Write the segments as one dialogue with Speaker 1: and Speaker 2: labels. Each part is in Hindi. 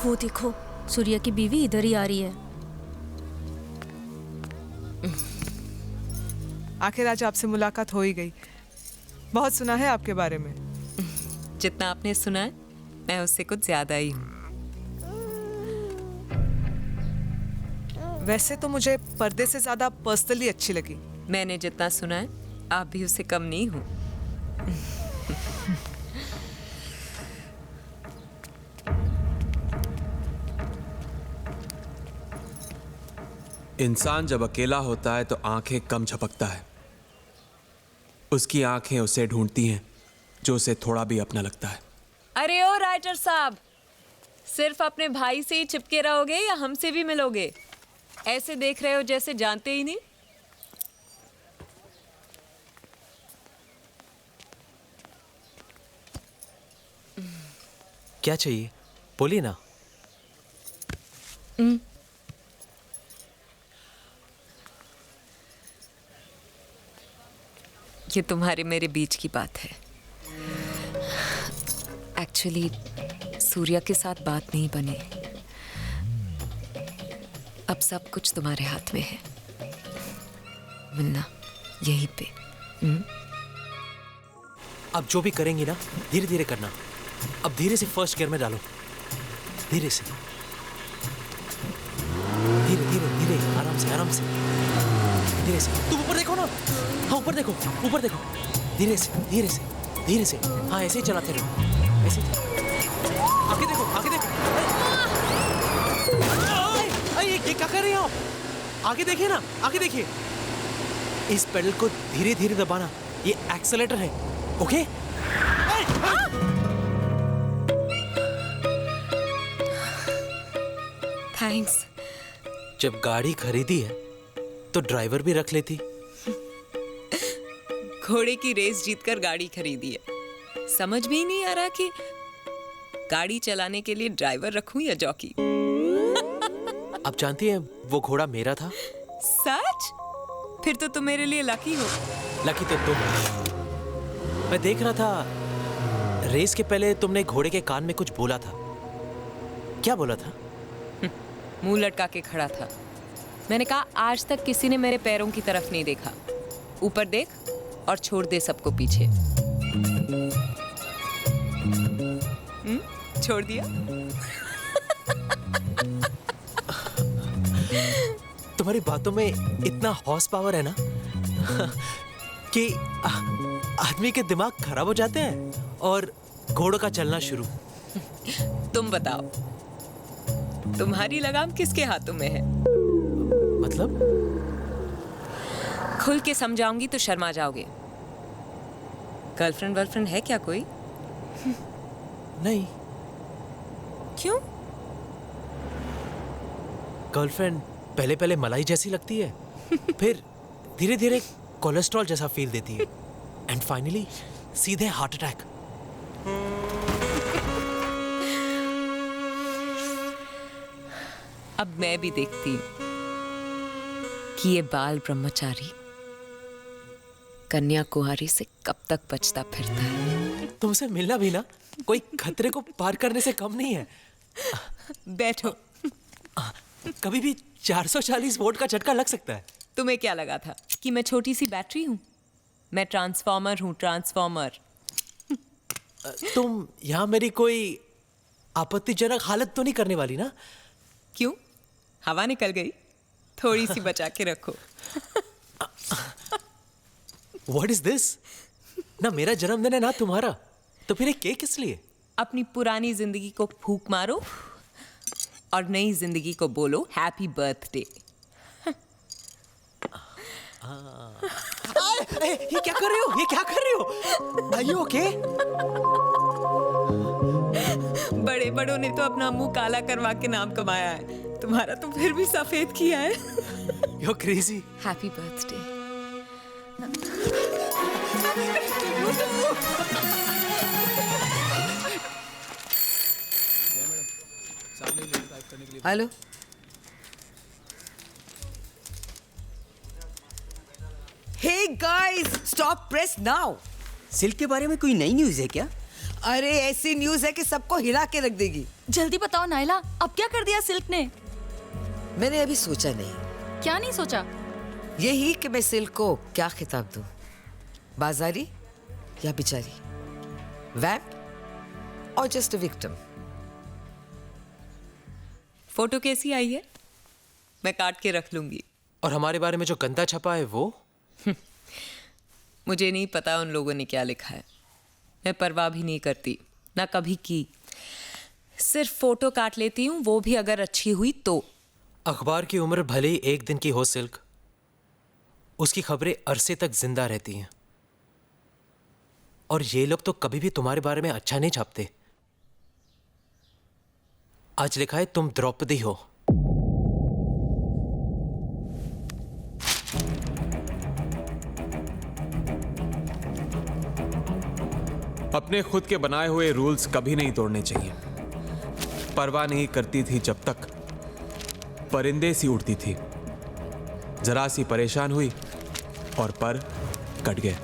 Speaker 1: वो देखो, सूर्या की बीवी इधर ही आ रही है।
Speaker 2: आखिर आज आपसे मुलाकात हो ही गई। बहुत सुना है आपके बारे में।
Speaker 3: जितना आपने सुना है मैं उससे कुछ ज्यादा ही हूँ।
Speaker 2: वैसे तो मुझे पर्दे से ज्यादा पर्सनली अच्छी लगी।
Speaker 3: मैंने जितना सुना है आप भी उससे कम नहीं हो।
Speaker 4: इंसान जब अकेला होता है तो आंखें कम झपकता है। उसकी आंखें उसे ढूंढती हैं जो उसे थोड़ा भी अपना लगता है।
Speaker 3: अरे ओ राइटर साहब, सिर्फ अपने भाई से ही चिपके रहोगे या हमसे भी मिलोगे? ऐसे देख रहे हो जैसे जानते ही नहीं।
Speaker 5: क्या चाहिए बोलिए ना।
Speaker 3: ये तुम्हारे मेरे बीच की बात है। एक्चुअली सूर्या के साथ बात नहीं बनी। अब सब कुछ तुम्हारे हाथ में है। मिलना यहीं पे।
Speaker 5: अब जो भी करेंगी ना धीरे धीरे करना। अब धीरे से फर्स्ट गियर में डालो, धीरे से, धीरे धीरे धीरे, आराम से आराम से, धीरे से। तुम ऊपर देखो ना, हाँ ऊपर देखो, ऊपर देखो, धीरे से धीरे से धीरे से। हाँ ऐसे ही चलाते रहो, ऐसे ही। आगे देखो, आगे देखो। ये क्या कर रहे हो आप? आगे देखिए ना, आगे देखिए। इस पेडल को धीरे धीरे दबाना, ये एक्सेलेरेटर है, ओके?
Speaker 3: थैंक्स।
Speaker 5: जब गाड़ी खरीदी है तो ड्राइवर भी रख लेती।
Speaker 3: घोड़े की रेस जीतकर गाड़ी खरीदी है। समझ में ही नहीं आ रहा कि गाड़ी चलाने के लिए ड्राइवर रखूं या जॉकी।
Speaker 5: आप जानती हैं वो घोड़ा मेरा था।
Speaker 3: सच? फिर तो तुम मेरे लिए लकी हो।
Speaker 5: लकी तो तुम हो। मैं देख रहा था रेस के पहले तुमने घोड़े के कान में कुछ बोला था। क्या बोला था?
Speaker 3: मुंह लटका के खड़ा था। मैंने कहा आज तक किसी ने मेरे पैरों की तरफ नहीं देखा। ऊपर देख और छोड़ दे सबको पीछे। छोड़ दिया।
Speaker 5: तुम्हारी बातों में इतना हॉर्स पावर है ना कि आदमी के दिमाग खराब हो जाते हैं और घोड़ों का चलना शुरू।
Speaker 3: तुम बताओ, तुम्हारी लगाम किसके हाथों में है?
Speaker 5: मतलब?
Speaker 3: खुल के समझाऊंगी तो शर्मा जाओगे। गर्लफ्रेंड वर्लफ्रेंड है क्या कोई?
Speaker 5: नहीं।
Speaker 3: क्यों?
Speaker 5: गर्लफ्रेंड पहले पहले मलाई जैसी लगती है, फिर धीरे धीरे कोलेस्ट्रॉल जैसा फील देती है, एंड फाइनली सीधे हार्ट अटैक।
Speaker 3: अब मैं भी देखती हूँ कि ये बाल ब्रह्मचारी कन्या कुमारी से कब तक बचता फिरता है।
Speaker 5: तुमसे मिलना भी ना कोई खतरे को पार करने से कम नहीं है।
Speaker 3: बैठो।
Speaker 5: कभी भी 440 वोल्ट का झटका लग सकता है।
Speaker 3: तुम्हें क्या लगा था कि मैं छोटी सी बैटरी हूँ? मैं ट्रांसफॉर्मर हूँ, ट्रांसफॉर्मर।
Speaker 5: तुम यहाँ मेरी कोई आपत्तिजनक हालत तो नहीं करने वाली ना?
Speaker 3: क्यों? हवा निकल गई? थोड़ी सी बचा के रखो।
Speaker 5: What is this? ना मेरा जन्मदिन है ना तुम्हारा, तो फिर ये केक किस लिए?
Speaker 3: अपनी पुरानी जिंदगी को फूंक मारो और नई जिंदगी को बोलो हैप्पी बर्थडे।
Speaker 5: ये क्या कर रहे हो? ये क्या कर रहे हो? Are you okay?
Speaker 3: बड़े बड़ों ने तो अपना मुंह काला करवा के नाम कमाया है, तुम्हारा तो फिर भी सफेद किया है।
Speaker 5: You're crazy.
Speaker 3: Happy birthday.
Speaker 6: Hello, hey guys, stop press now. Silk के बारे में कोई नई न्यूज़ है क्या? अरे ऐसी न्यूज है कि सबको हिला के रख देगी।
Speaker 1: जल्दी बताओ नायला, अब क्या कर दिया सिल्क ने?
Speaker 6: मैंने अभी सोचा नहीं,
Speaker 1: क्या नहीं सोचा?
Speaker 6: यही कि मैं सिल्क को क्या खिताब दूं, बाजारी या बिचारी, वैम्प और जस्ट अ विक्टिम।
Speaker 3: फोटो कैसी आई है? मैं काट के रख लूंगी।
Speaker 5: और हमारे बारे में जो गंदा छपा है वो?
Speaker 3: मुझे नहीं पता उन लोगों ने क्या लिखा है। मैं परवाह भी नहीं करती, ना कभी की। सिर्फ फोटो काट लेती हूँ, वो भी अगर अच्छी हुई तो।
Speaker 5: अखबार की उम्र भले ही एक दिन की हो सिल्क, उसकी खबरें अरसे तक जिंदा रहती हैं। और ये लोग तो कभी भी तुम्हारे बारे में अच्छा नहीं छापते। आज लिखा है तुम द्रौपदी हो।
Speaker 4: अपने खुद के बनाए हुए रूल्स कभी नहीं तोड़ने चाहिए। परवाह नहीं करती थी जब तक परिंदे सी उड़ती थी। जरा सी परेशान हुई और पर कट गए।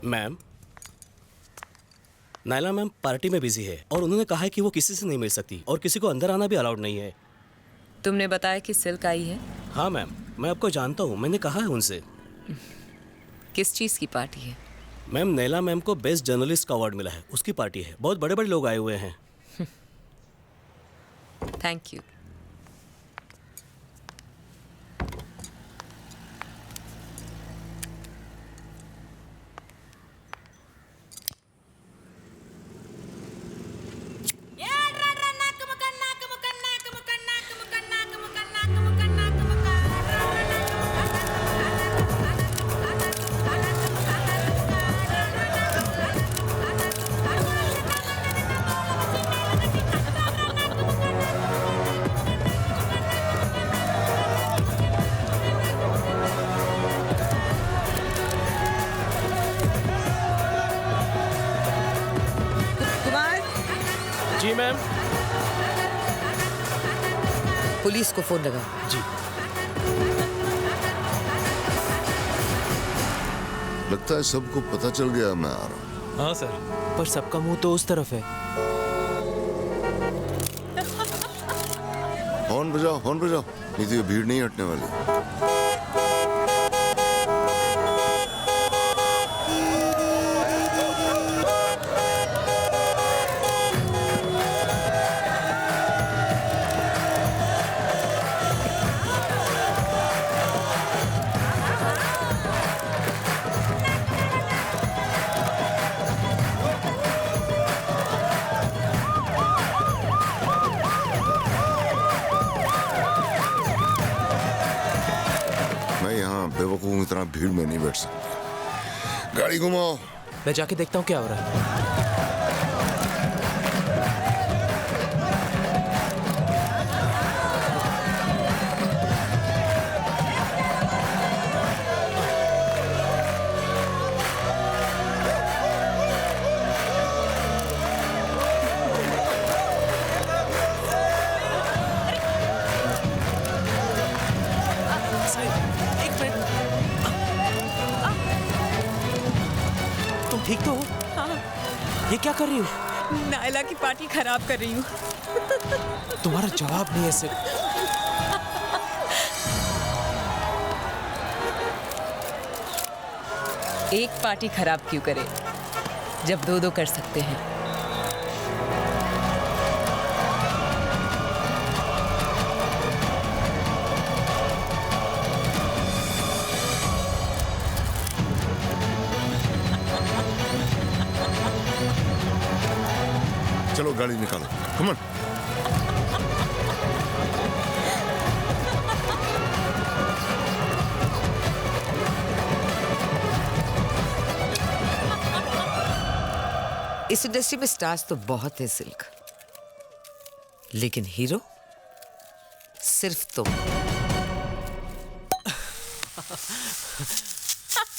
Speaker 7: मैम, नायला मैम पार्टी में बिजी है और उन्होंने कहा है कि वो किसी से नहीं मिल सकती और किसी को अंदर आना भी अलाउड नहीं है।
Speaker 3: तुमने बताया कि सिल्क आई है?
Speaker 7: हाँ मैम, मैं आपको जानता हूँ, मैंने कहा है उनसे।
Speaker 3: किस चीज़ की पार्टी है?
Speaker 7: मैम, नैला मैम को बेस्ट जर्नलिस्ट का अवार्ड मिला है, उसकी पार्टी है। बहुत बड़े बड़े लोग आए हुए हैं।
Speaker 3: Thank you.
Speaker 7: जी मैम।
Speaker 6: पुलिस को फोन लगा।
Speaker 7: जी।
Speaker 8: लगता है सबको पता चल गया मैं आ रहा हूँ।
Speaker 5: हाँ सर, पर सबका मुंह तो उस तरफ है।
Speaker 8: हॉर्न बजाओ, नहीं तो ये भीड़ नहीं हटने वाली। बेवकूफ इतना भीड़ में नहीं बैठ सकते। गाड़ी घुमाओ।
Speaker 5: मैं जाके देखता हूँ क्या हो रहा है। ठीक तो हो?
Speaker 3: हाँ।
Speaker 5: ये क्या कर रही हो?
Speaker 3: नायला की पार्टी खराब कर रही हूँ।
Speaker 5: तुम्हारा जवाब नहीं है सिर्फ।
Speaker 3: एक पार्टी खराब क्यों करे जब दो दो कर सकते हैं।
Speaker 8: चलो गाड़ी निकालो, कम ऑन।
Speaker 6: इस इंडस्ट्री में स्टार्स तो बहुत है सिल्क, लेकिन हीरो सिर्फ तुम।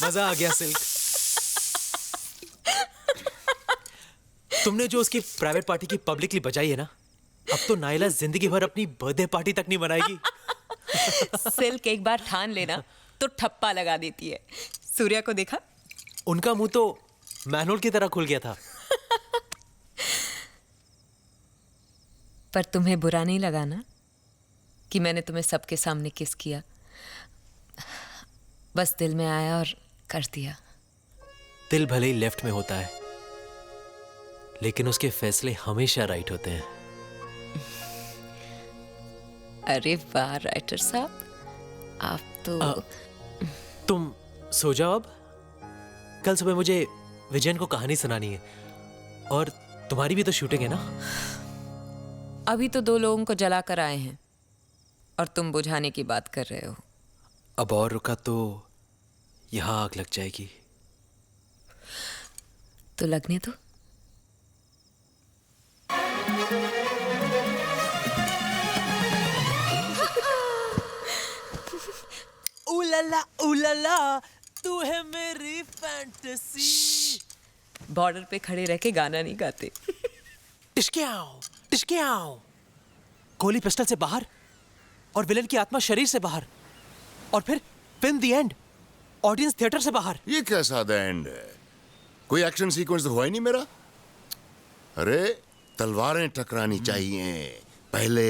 Speaker 5: मजा आ गया सिल्क। तुमने जो उसकी प्राइवेट पार्टी की पब्लिकली बजाई है ना, अब तो नायला जिंदगी भर अपनी बर्थडे पार्टी तक नहीं बनाएगी।
Speaker 3: सिल्क एक बार ठान लेना तो ठप्पा लगा देती है। सूर्या को देखा?
Speaker 5: उनका मुंह तो मैनहोल की तरह खुल गया था।
Speaker 3: पर तुम्हें बुरा नहीं लगा ना कि मैंने तुम्हें सबके सामने किस किया? बस दिल में आया और कर दिया।
Speaker 5: दिल भले ही लेफ्ट में होता है, लेकिन उसके फैसले हमेशा राइट होते हैं।
Speaker 3: अरे वाह राइटर साहब, आप तो
Speaker 5: तुम सो जाओ अब। कल सुबह मुझे विजयन को कहानी सुनानी है, और तुम्हारी भी तो शूटिंग है ना।
Speaker 3: अभी तो 2 लोगों को जला कर आए हैं और तुम बुझाने की बात कर रहे हो।
Speaker 5: अब और रुका तो यहां आग लग जाएगी।
Speaker 3: तो लगने दो।
Speaker 5: उलाला तू है मेरी फैंटेसी।
Speaker 3: बॉर्डर पे खड़े रह के गाना नहीं गाते।
Speaker 5: टिश्क्याओ। गोली पिस्टल से बाहर और विलन की आत्मा शरीर से बाहर, और फिर film the end, audience theatre से बाहर।
Speaker 8: ये कैसा द एंड है? कोई एक्शन सीक्वेंस तो हुआ ही नहीं मेरा। अरे तलवारें टकरानी चाहिए, पहले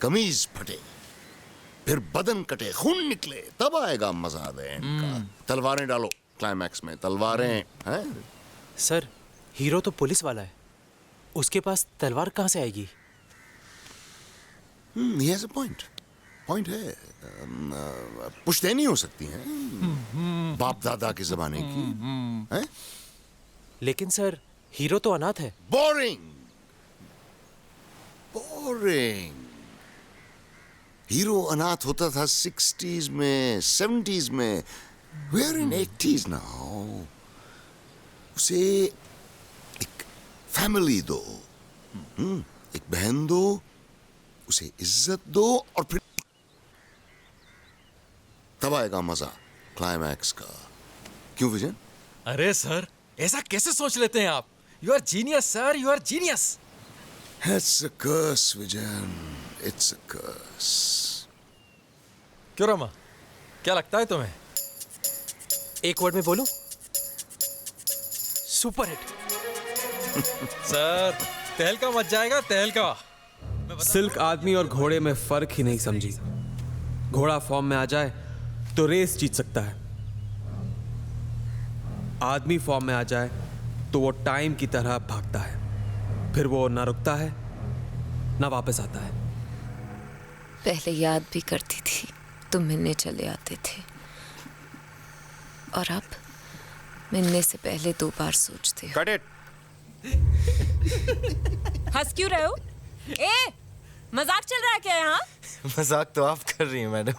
Speaker 8: कमीज फटे, फिर बदन कटे, खून निकले, तब आएगा मजा द एंड का। तलवारें डालो क्लाइमैक्स में, तलवारें हैं।
Speaker 5: सर, हीरो तो पुलिस वाला है, उसके पास तलवार कहां से आएगी?
Speaker 8: he has a point. Point है। पुश्तैनी हो सकती हैं, बाप दादा के जमाने की हैं?
Speaker 5: लेकिन सर, हीरो तो अनाथ है।
Speaker 8: बोरिंग। हीरो अनाथ होता था 60s में, 70s में। We're in 80s now. उसे एक फैमिली दो, एक बहन दो, उसे इज्जत दो, और फिर तब आएगा मजा क्लाइमैक्स का। क्यों विजन?
Speaker 9: अरे सर, ऐसा कैसे सोच लेते हैं आप? You are genius sir, you are genius.
Speaker 8: It's a curse, vision, it's a curse.
Speaker 9: क्यों रमा, क्या लगता है तुम्हें?
Speaker 5: एक वर्ड में बोलूं? Super hit.
Speaker 9: सर, तहलका मच जाएगा, तहलका।
Speaker 4: सिल्क आदमी और घोड़े में फर्क ही नहीं समझी। घोड़ा फॉर्म में आ जाए तो रेस जीत सकता है, आदमी फॉर्म में आ जाए तो वो टाइम की तरह भागता है, फिर वो ना रुकता है ना वापस आता है।
Speaker 3: पहले याद भी करती थी, तुम मिलने चले आते थे, और अब मिलने से पहले 2 बार सोचते हो।
Speaker 10: Cut it.
Speaker 3: हंस क्यों रहे हो? ए, मजाक चल रहा है क्या यहाँ?
Speaker 10: मजाक तो आप कर रही हैं मैडम,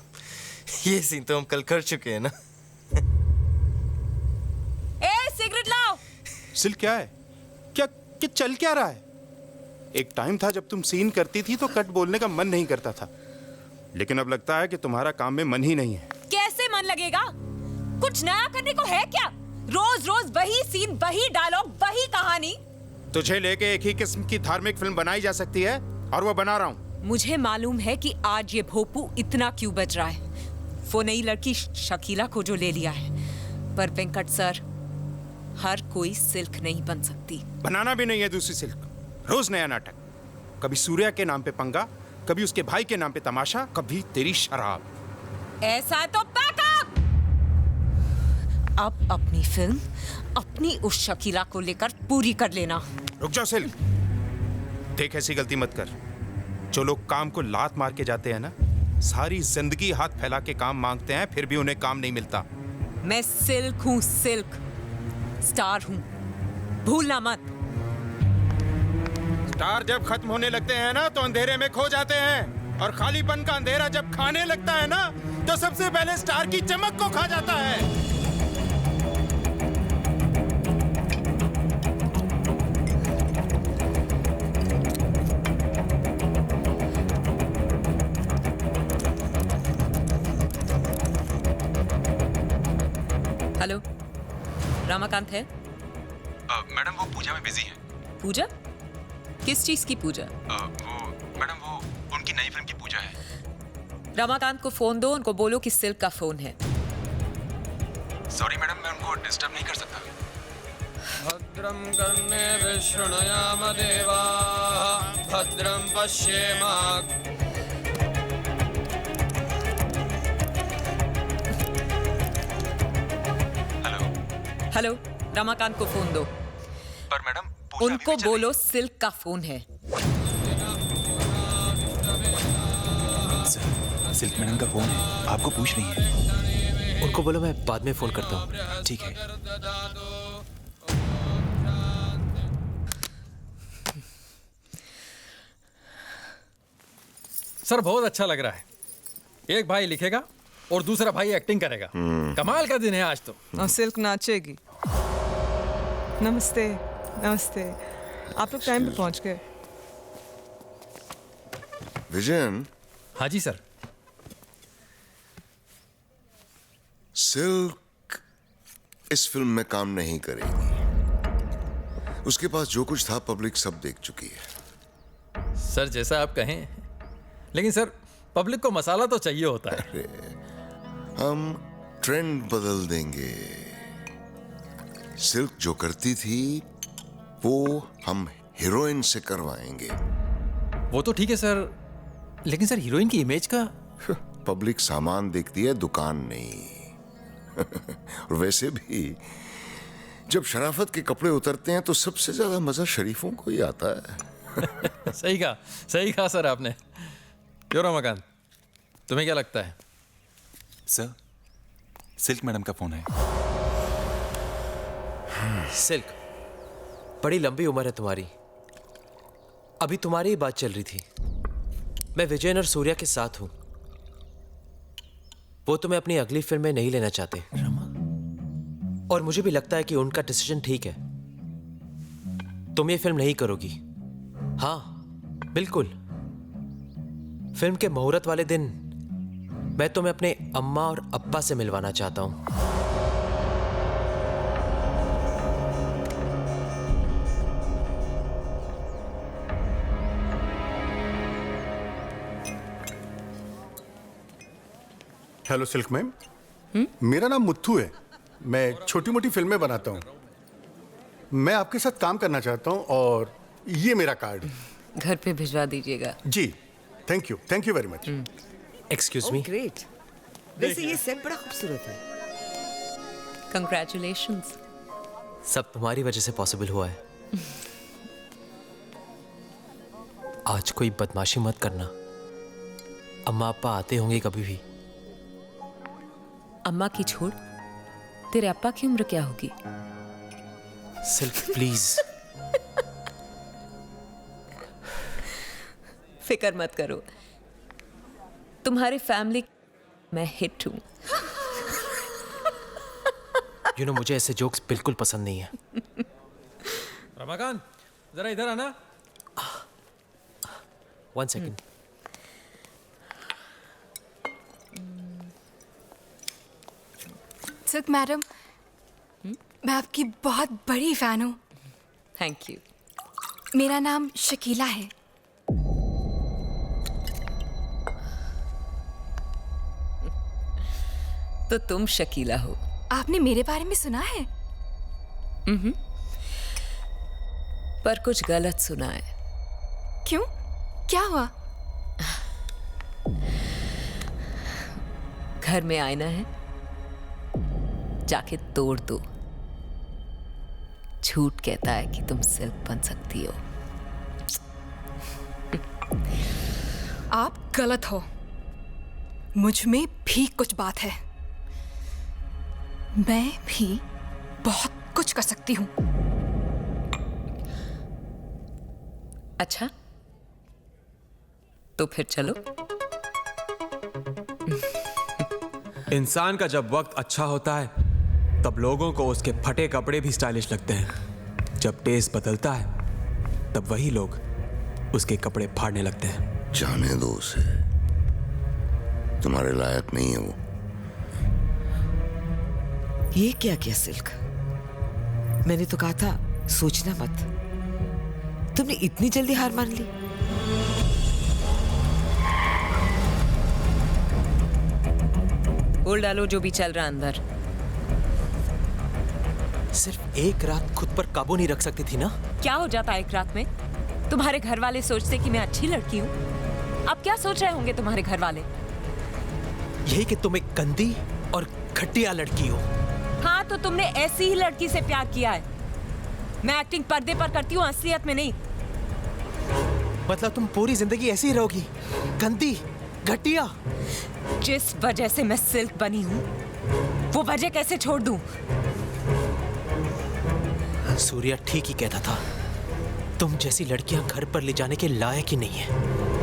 Speaker 10: ये सीन तो हम कल कर चुके हैं ना।
Speaker 3: ए, सिगरेट लाओ।
Speaker 11: सिल्क क्या है? क्या चल क्या रहा है? एक टाइम था जब तुम सीन करती थी तो कट बोलने का मन नहीं करता था, लेकिन अब लगता है कि तुम्हारा काम में मन ही नहीं है।
Speaker 3: कैसे मन लगेगा? कुछ नया करने को है क्या? रोज रोज वही सीन, वही डायलॉग, वही कहानी।
Speaker 11: तुझे लेके एक ही किस्म की धार्मिक फिल्म बनाई जा सकती है, और वो बना रहा हूँ।
Speaker 3: मुझे मालूम है कि आज ये भोपू इतना क्यों बज रहा है। वो नई लड़की शकीला को जो ले लिया है, पर वेंकट सर, हर कोई सिल्क नहीं बन सकती।
Speaker 11: बनाना भी नहीं है दूसरी सिल्क, रोज नया नाटक। कभी सूर्या के नाम पे पंगा, कभी उसके भाई के नाम पे तमाशा, कभी तेरी शराब।
Speaker 3: ऐसा है तो पैकअप। अब अपनी फिल्म अपनी उस शकीला को लेकर पूरी कर लेना।
Speaker 11: रुक जाओ सिल्क, देख ऐसी गलती मत कर। जो लोग काम को लात मार के जाते हैं ना, सारी जिंदगी हाथ फैला के काम मांगते हैं, फिर भी उन्हें काम नहीं मिलता।
Speaker 3: मैं सिल्क हूँ, सिल्क स्टार हूँ, भूलना मत।
Speaker 11: स्टार जब खत्म होने लगते हैं ना तो अंधेरे में खो जाते हैं, और खालीपन का अंधेरा जब खाने लगता है ना तो सबसे पहले स्टार की चमक को खा जाता है।
Speaker 3: रामाकांत है?
Speaker 12: मैडम वो पूजा में बिजी है।
Speaker 3: पूजा? किस चीज की पूजा?
Speaker 12: वो मैडम वो उनकी नई फिल्म की पूजा है।
Speaker 3: रमाकांत को फोन दो, उनको बोलो कि सिल्क का फोन है।
Speaker 12: सॉरी मैडम, मैं उनको डिस्टर्ब नहीं कर सकता।
Speaker 4: भद्रम कर्णे शृणुयाम देवाः भद्रम पश्येम।
Speaker 3: हेलो, रमाकांत को फोन दो।
Speaker 12: पर मैडम
Speaker 3: उनको बोलो सिल्क का फोन है।
Speaker 12: सिल्क मैडम का फोन है, आपको पूछ रही है।
Speaker 5: उनको बोलो मैं बाद में फोन करता हूँ।
Speaker 12: ठीक है।
Speaker 9: सर बहुत अच्छा लग रहा है। एक भाई लिखेगा और दूसरा भाई एक्टिंग करेगा। कमाल का दिन है आज तो।
Speaker 2: और सिल्क नाचेगी। नमस्ते। नमस्ते। आप लोग टाइम पे पहुंच गए।
Speaker 8: विजयन।
Speaker 9: हाँ जी सर।
Speaker 8: सिल्क इस फिल्म में काम नहीं करेगी। उसके पास जो कुछ था पब्लिक सब देख चुकी है।
Speaker 9: सर जैसा आप कहें, लेकिन सर पब्लिक को मसाला तो चाहिए होता है।
Speaker 8: अरे हम ट्रेंड बदल देंगे। सिल्क जो करती थी वो हम हीरोइन से करवाएंगे।
Speaker 9: वो तो ठीक है सर, लेकिन सर हीरोइन की इमेज का।
Speaker 8: पब्लिक सामान देखती है, दुकान नहीं। और वैसे भी जब शराफत के कपड़े उतरते हैं तो सबसे ज्यादा मजा शरीफों को ही आता है।
Speaker 9: सही कहा सर आपने। क्यों रमाकांत, तुम्हें क्या लगता है?
Speaker 12: सर सिल्क मैडम का फोन है।
Speaker 5: सिल्क, बड़ी लंबी उम्र है तुम्हारी। अभी तुम्हारी ही बात चल रही थी। मैं विजयन और सूर्या के साथ हूं। वो तुम्हें अपनी अगली फिल्म में नहीं लेना चाहते। और मुझे भी लगता है कि उनका डिसीजन ठीक है। तुम ये फिल्म नहीं करोगी। हाँ बिल्कुल। फिल्म के मुहूर्त वाले दिन मैं तुम्हें अपने अम्मा और अब्बा से मिलवाना चाहता हूं।
Speaker 11: Hello silk ma'am. मेरा नाम मुत्थू है। मैं छोटी मोटी फिल्में बनाता हूँ। मैं आपके साथ काम करना चाहता हूँ और ये मेरा कार्ड।
Speaker 3: घर पे भिजवा दीजिएगा।
Speaker 11: जी thank you very much.
Speaker 5: Excuse me.
Speaker 6: Great. वैसे ये सेट बड़ा खूबसूरत है।
Speaker 3: कंग्रेचुलेशंस।
Speaker 5: सब तुम्हारी वजह से पॉसिबल हुआ है। आज कोई बदमाशी मत करना। अम्मा अप्पा आते होंगे कभी भी।
Speaker 3: अम्मा की छोड़, तेरे अप्पा की उम्र क्या होगी?
Speaker 5: Silk please.
Speaker 3: फिक्र मत करो, तुम्हारी फैमिली मैं हिट हूं।
Speaker 5: यू नो मुझे ऐसे जोक्स बिल्कुल पसंद नहीं है।
Speaker 9: रमाकांत जरा इधर आना।
Speaker 5: 1 सेकेंड।
Speaker 1: सिल्क मैडम, मैं आपकी बहुत बड़ी फैन हूँ।
Speaker 3: Thank you.
Speaker 1: मेरा नाम शकीला है।
Speaker 3: तो तुम शकीला हो।
Speaker 1: आपने मेरे बारे में सुना है?
Speaker 3: पर कुछ गलत सुना है।
Speaker 1: क्यों? क्या हुआ?
Speaker 3: घर में आईना है, जाके तोड़ दो। झूठ कहता है कि तुम सिल्क बन सकती हो।
Speaker 1: आप गलत हो। मुझ में भी कुछ बात है। मैं भी बहुत कुछ कर सकती हूँ।
Speaker 3: अच्छा, तो फिर चलो।
Speaker 4: इंसान का जब वक्त अच्छा होता है तब लोगों को उसके फटे कपड़े भी स्टाइलिश लगते हैं। जब टेस्ट बदलता है तब वही लोग उसके कपड़े फाड़ने लगते हैं।
Speaker 8: जाने दो उसे, तुम्हारे लायक नहीं है वो।
Speaker 6: ये क्या किया सिल्क? मैंने तो कहा था सोचना मत। तुमने इतनी जल्दी हार मान ली?
Speaker 3: बोल डालो जो भी चल रहा अंदर।
Speaker 5: सिर्फ एक रात खुद पर काबू नहीं रख सकती थी ना?
Speaker 3: क्या हो जाता है एक रात में? तुम्हारे घर वाले सोचते कि मैं अच्छी लड़की हूँ। अब क्या सोच रहे होंगे तुम्हारे घर वाले?
Speaker 5: यही कि तुम एक गंदी और घटिया लड़की हो।
Speaker 3: हाँ, तो तुमने ऐसी ही लड़की से प्यार किया है। मैं एक्टिंग पर्दे पर करती हूँ, असलियत में नहीं।
Speaker 5: मतलब तुम पूरी जिंदगी ऐसी ही रहोगी, गंदी घटिया?
Speaker 3: जिस वजह से मैं सिल्क बनी हूँ, वो वजह कैसे छोड़ दूं?
Speaker 5: सूर्या ठीक ही कहता था, तुम जैसी लड़कियां घर पर ले जाने के लायक ही नहीं है।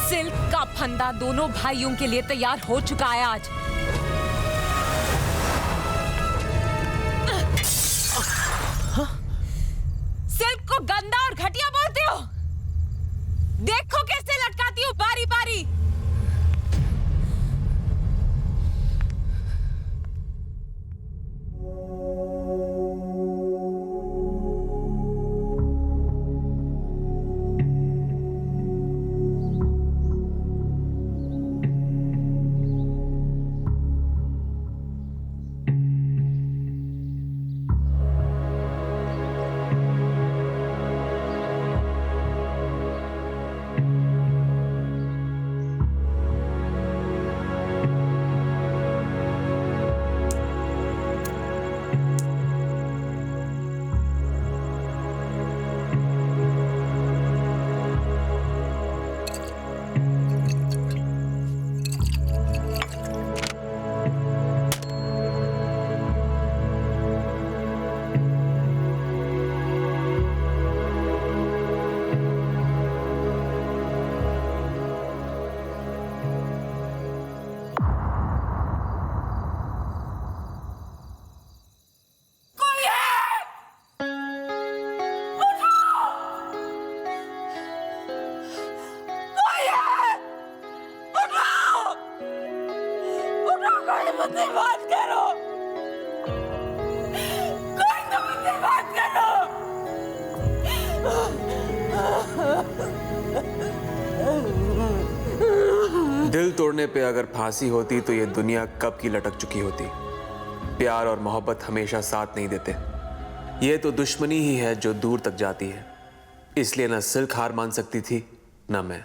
Speaker 3: सिल्क का फंदा दोनों भाइयों के लिए तैयार हो चुका है आज। सिल्क को गंदा और घटिया बोलते हो? देखो कैसे लटकाती हूँ बारी बारी।
Speaker 4: दिल तोड़ने पे अगर फांसी होती तो ये दुनिया कब की लटक चुकी होती। प्यार और मोहब्बत हमेशा साथ नहीं देते। ये तो दुश्मनी ही है जो दूर तक जाती है। इसलिए ना सिल्क हार मान सकती थी, ना मैं।